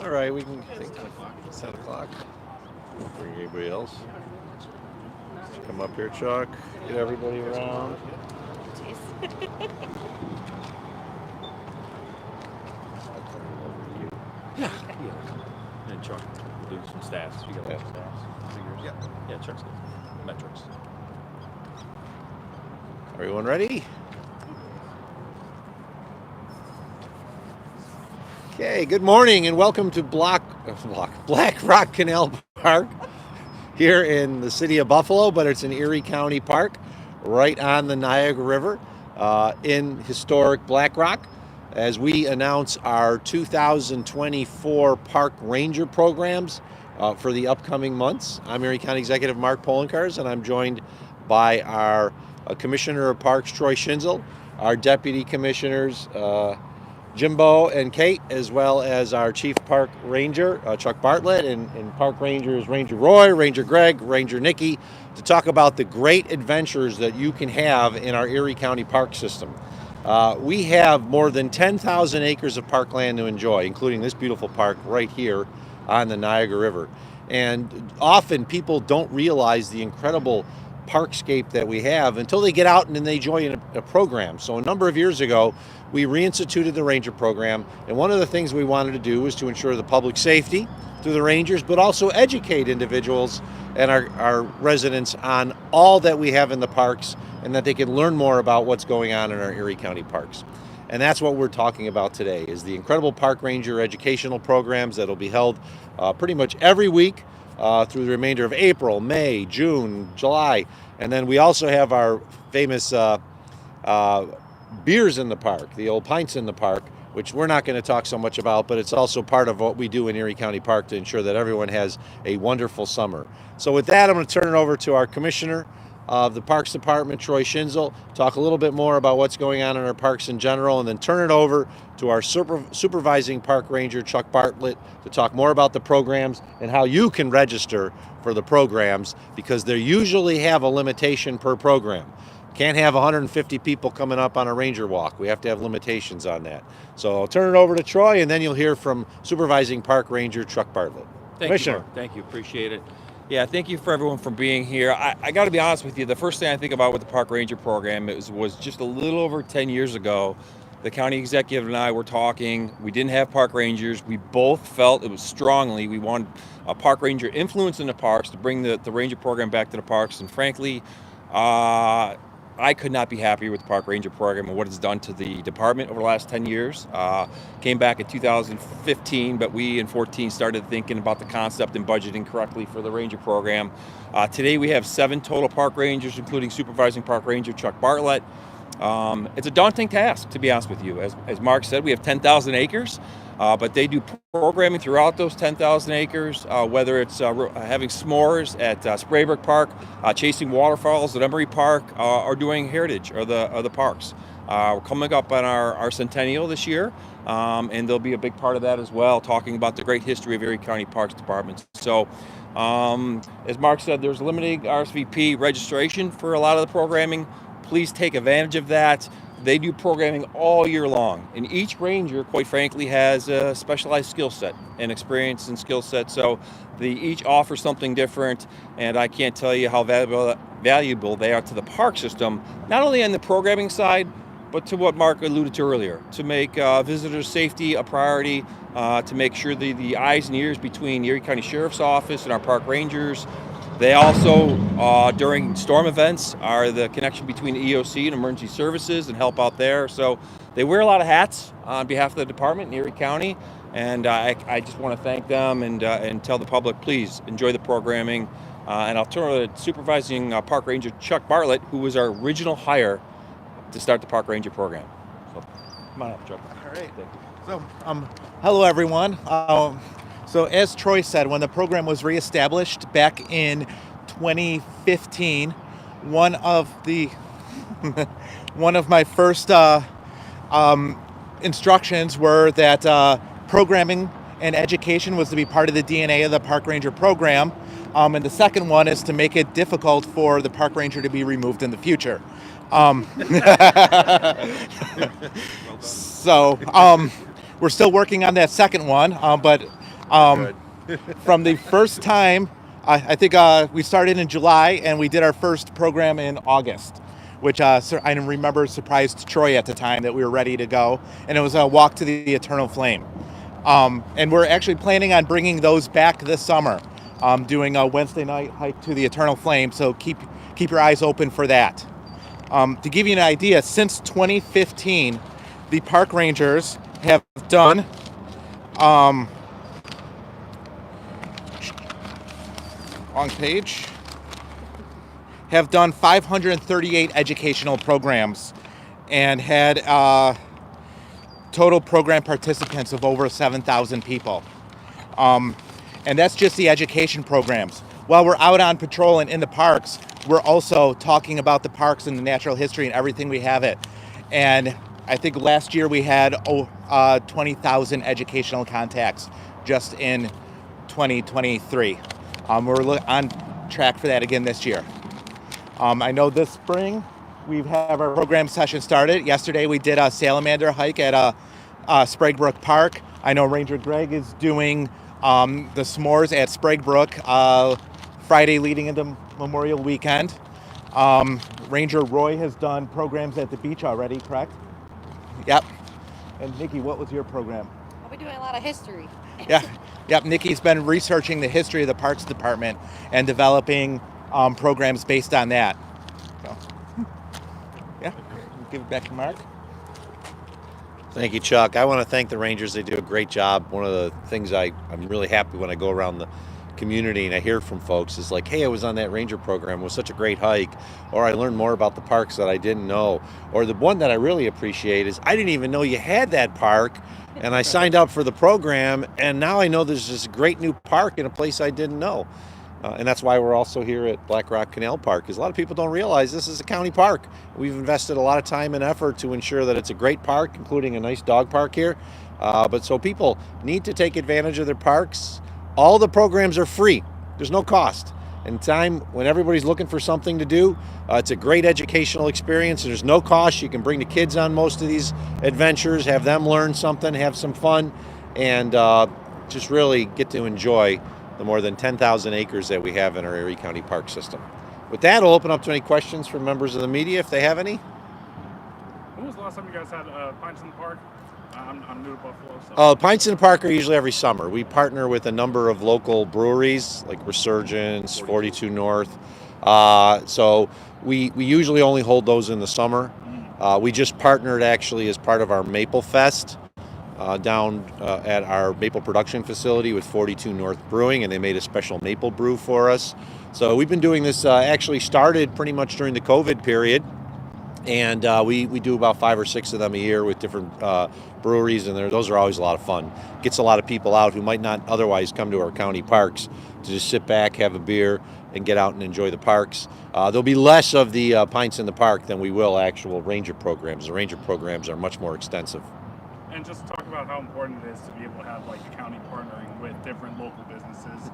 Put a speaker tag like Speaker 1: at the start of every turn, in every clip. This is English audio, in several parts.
Speaker 1: All right, we can think 10 o'clock. Bring anybody else. Come up here, Chuck. Get everybody around.
Speaker 2: Yeah. And Chuck, we'll do some stats. You got some stats? Figures? Yeah, Chuck's good. Metrics.
Speaker 1: Everyone ready? Okay, good morning and welcome to Black Rock Canal Park here in the city of Buffalo, but it's an Erie County park right on the Niagara River in historic Black Rock as we announce our 2024 park ranger programs for the upcoming months. I'm Erie County Executive Mark Polenkars, and I'm joined by our Commissioner of Parks, Troy Schinzel, our Deputy Commissioners, Jimbo and Kate, as well as our Chief Park Ranger, Chuck Bartlett, and Park Rangers, Ranger Roy, Ranger Greg, Ranger Nikki, to talk about the great adventures that you can have in our Erie County park system. We have more than 10,000 acres of parkland to enjoy, including this beautiful park right here on the Niagara River. And often people don't realize the incredible parkscape that we have until they get out and then they join a program. So a number of years ago, we reinstituted the Ranger program, and one of the things we wanted to do was to ensure the public safety through the Rangers, but also educate individuals and our residents on all that we have in the parks and that they can learn more about what's going on in our Erie County parks. And that's what we're talking about today, is the incredible Park Ranger educational programs that'll be held pretty much every week through the remainder of April, May, June, July. And then we also have our famous beers in the park, the old Pints in the park, which we're not going to talk so much about, but it's also part of what we do in Erie County Park to ensure that everyone has a wonderful summer. So with that, I'm going to turn it over to our Commissioner of the Parks Department, Troy Schinzel, talk a little bit more about what's going on in our parks in general, and then turn it over to our supervising park ranger, Chuck Bartlett, to talk more about the programs and how you can register for the programs, because they usually have a limitation per program. Can't have 150 people coming up on a ranger walk. We have to have limitations on that. So I'll turn it over to Troy, and then you'll hear from supervising park ranger, Chuck Bartlett.
Speaker 2: Commissioner. Thank you. Appreciate it. Yeah, thank you for everyone for being here. I got to be honest with you, the first thing I think about with the Park Ranger program was just a little over 10 years ago. The county executive and I were talking. We didn't have park rangers. We both felt it was strongly we wanted a park ranger influence in the parks to bring the ranger program back to the parks. And frankly, I could not be happier with the Park Ranger program and what it's done to the department over the last 10 years. Came back in 2015, but we in 14 started thinking about the concept and budgeting correctly for the Ranger program. Today we have 7 total park rangers, including supervising park ranger Chuck Bartlett. It's a daunting task, to be honest with you. As Mark said, we have 10,000 acres. But they do programming throughout those 10,000 acres, whether it's having s'mores at Spraybrook Park, chasing waterfalls at Emery Park, or doing heritage or the parks. We're coming up on our centennial this year, and there'll be a big part of that as well, talking about the great history of Erie County Parks Department. So, as Mark said, there's limited RSVP registration for a lot of the programming. Please take advantage of that. They do programming all year long, and each ranger, quite frankly, has a specialized skill set and experience and skill set, so they each offer something different, and I can't tell you how valuable they are to the park system, not only on the programming side, but to what Mark alluded to earlier, to make visitor safety a priority, to make sure the eyes and ears between Erie County Sheriff's Office and our park rangers. They also, during storm events, are the connection between the EOC and emergency services and help out there. So they wear a lot of hats on behalf of the department in Erie County. And I just want to thank them and tell the public, please enjoy the programming. And I'll turn over to supervising park ranger Chuck Bartlett, who was our original hire to start the park ranger program. So come on up, Chuck.
Speaker 3: All right. Thank you. So, hello, everyone. So as Troy said, when the program was reestablished back in 2015, one of my first instructions were that programming and education was to be part of the DNA of the Park Ranger program. And the second one is to make it difficult for the Park Ranger to be removed in the future. So we're still working on that second one, but From the first time, I think we started in July and we did our first program in August, which I remember surprised Troy at the time that we were ready to go. And it was a walk to the eternal flame. And we're actually planning on bringing those back this summer, doing a Wednesday night hike to the eternal flame. So keep your eyes open for that. To give you an idea, since 2015, the park rangers have done wrong page, have done 538 educational programs and had total program participants of over 7,000 people. And that's just the education programs. While we're out on patrol and in the parks, we're also talking about the parks and the natural history and everything we have it. And I think last year we had 20,000 educational contacts just in 2023. We're on track for that again this year. I know this spring we have our program session started. Yesterday we did a salamander hike at Spraguebrook Park. I know Ranger Greg is doing the s'mores at Spraguebrook Friday leading into Memorial Weekend. Ranger Roy has done programs at the beach already, correct? Yep. And Nikki, what was your program?
Speaker 4: I'll be doing a lot of history.
Speaker 3: Yep. Nikki's been researching the history of the Parks Department and developing programs based on that. So, yeah, give it back to Mark.
Speaker 1: Thank you, Chuck. I want to thank the Rangers. They do a great job. One of the things I'm really happy when I go around the community and I hear from folks is like, hey, I was on that Ranger program. It was such a great hike. Or I learned more about the parks that I didn't know. Or the one that I really appreciate is I didn't even know you had that park. And I signed up for the program, and now I know there's this great new park in a place I didn't know. And that's why we're also here at Black Rock Canal Park, because a lot of people don't realize this is a county park. We've invested a lot of time and effort to ensure that it's a great park, including a nice dog park here. But so people need to take advantage of their parks. All the programs are free. There's no cost. And time when everybody's looking for something to do, it's a great educational experience. There's no cost. You can bring the kids on most of these adventures, have them learn something, have some fun, and just really get to enjoy the more than 10,000 acres that we have in our Erie County park system. With that, I'll open up to any questions from members of the media if they have any.
Speaker 5: When was the last time you guys had Pints in the Park? I'm new to Buffalo. So.
Speaker 1: Pints in the Park are usually every summer. We partner with a number of local breweries like Resurgence, 42 North. So we usually only hold those in the summer. We just partnered actually as part of our Maple Fest down at our maple production facility with 42 North Brewing, and they made a special maple brew for us. So we've been doing this, actually started pretty much during the COVID period. And we do about 5 or 6 of them a year with different breweries, and those are always a lot of fun. Gets a lot of people out who might not otherwise come to our county parks to just sit back, have a beer, and get out and enjoy the parks. There'll be less of the Pints in the Park than we will actual ranger programs. The ranger programs are much more extensive.
Speaker 5: And just talk about how important it is to be able to have like the county partnering with different local businesses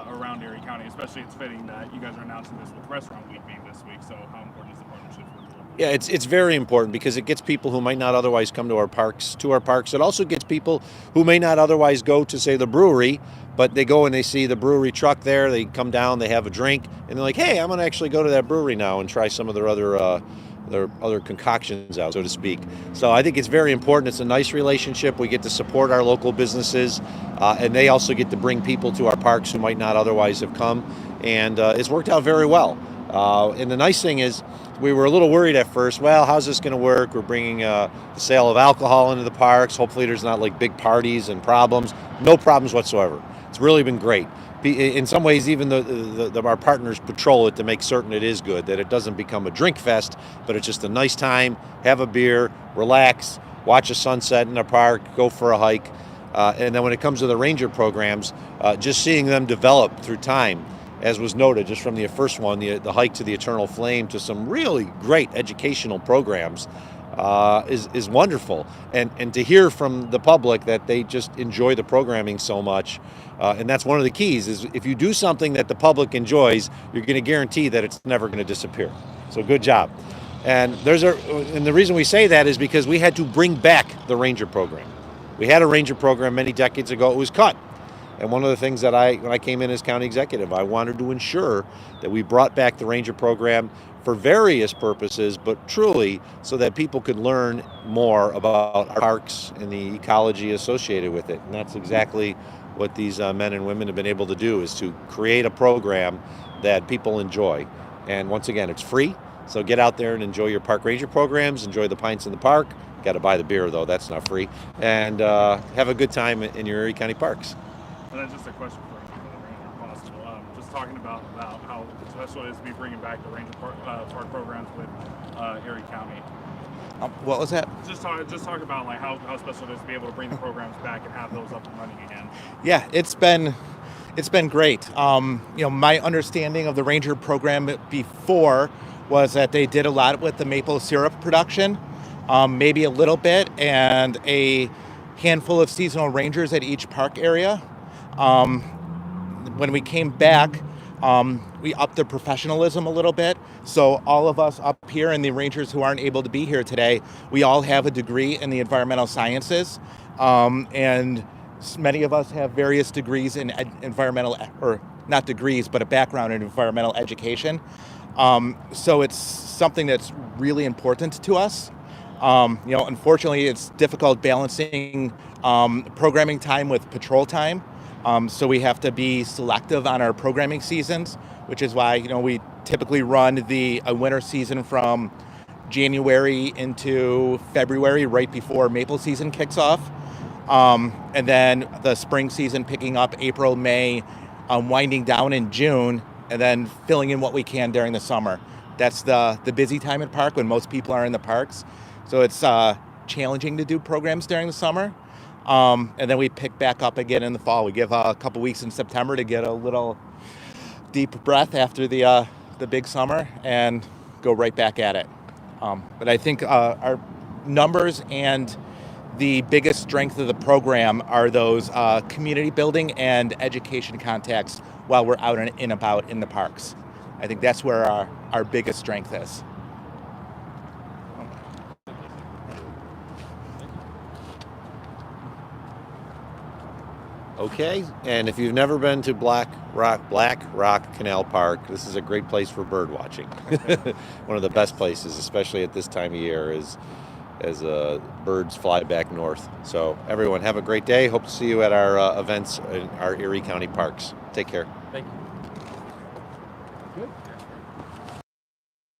Speaker 5: around Erie County. Especially, it's fitting that you guys are announcing this with Restaurant Week being this week. So how important is the partnership with the local?
Speaker 1: Yeah, it's very important because it gets people who might not otherwise come to our parks. It also gets people who may not otherwise go to, say, the brewery, but they go and they see the brewery truck there. They come down, they have a drink, and they're like, hey, I'm going to actually go to that brewery now and try some of their other concoctions out, so to speak. So I think it's very important. It's a nice relationship. We get to support our local businesses, and they also get to bring people to our parks who might not otherwise have come, and it's worked out very well. And the nice thing is, we were a little worried at first. Well, how's this going to work? We're bringing the sale of alcohol into the parks. Hopefully there's not like big parties and problems. No problems whatsoever. It's really been great. In some ways, even our partners patrol it to make certain it is good, that it doesn't become a drink fest, but it's just a nice time, have a beer, relax, watch a sunset in a park, go for a hike. And then when it comes to the ranger programs, just seeing them develop through time, as was noted just from the first one, the hike to the Eternal Flame, to some really great educational programs, is wonderful. And to hear from the public that they just enjoy the programming so much, and that's one of the keys, is if you do something that the public enjoys, you're going to guarantee that it's never going to disappear. So good job. And the reason we say that is because we had to bring back the Ranger program. We had a Ranger program many decades ago. It was cut. And one of the things that when I came in as county executive, I wanted to ensure that we brought back the ranger program for various purposes, but truly so that people could learn more about our parks and the ecology associated with it. And that's exactly what these men and women have been able to do, is to create a program that people enjoy. And once again, it's free. So get out there and enjoy your park ranger programs, enjoy the pints in the park. Got to buy the beer though, that's not free. And have a good time in your Erie County parks.
Speaker 5: And then just a question for you, Ranger, if possible. Just talking about how special it is to be bringing back the ranger park programs with Erie County.
Speaker 3: What was that?
Speaker 5: Just talk about like how special it is to be able to bring the programs back and have those up and running again.
Speaker 3: Yeah, it's been great. My understanding of the Ranger program before was that they did a lot with the maple syrup production, maybe a little bit, and a handful of seasonal rangers at each park area. When we came back, we upped the professionalism a little bit. So all of us up here and the rangers who aren't able to be here today, we all have a degree in the environmental sciences. And many of us have various degrees in environmental, or not degrees, but a background in environmental education. So it's something that's really important to us. Unfortunately, it's difficult balancing programming time with patrol time. So we have to be selective on our programming seasons, which is why, we typically run a winter season from January into February, right before maple season kicks off. And then the spring season picking up April, May, winding down in June, and then filling in what we can during the summer. That's the busy time at park when most people are in the parks. So it's challenging to do programs during the summer. And then we pick back up again in the fall. We give a couple weeks in September to get a little deep breath after the big summer and go right back at it. But I think our numbers and the biggest strength of the program are those community building and education contacts while we're out and about in the parks. I think that's where our biggest strength is.
Speaker 1: Okay, and if you've never been to Black Rock Canal Park, this is a great place for bird watching. One of the best places, especially at this time of year, as birds fly back north. So everyone, have a great day. Hope to see you at our events in our Erie County parks. Take care.
Speaker 2: Thank you.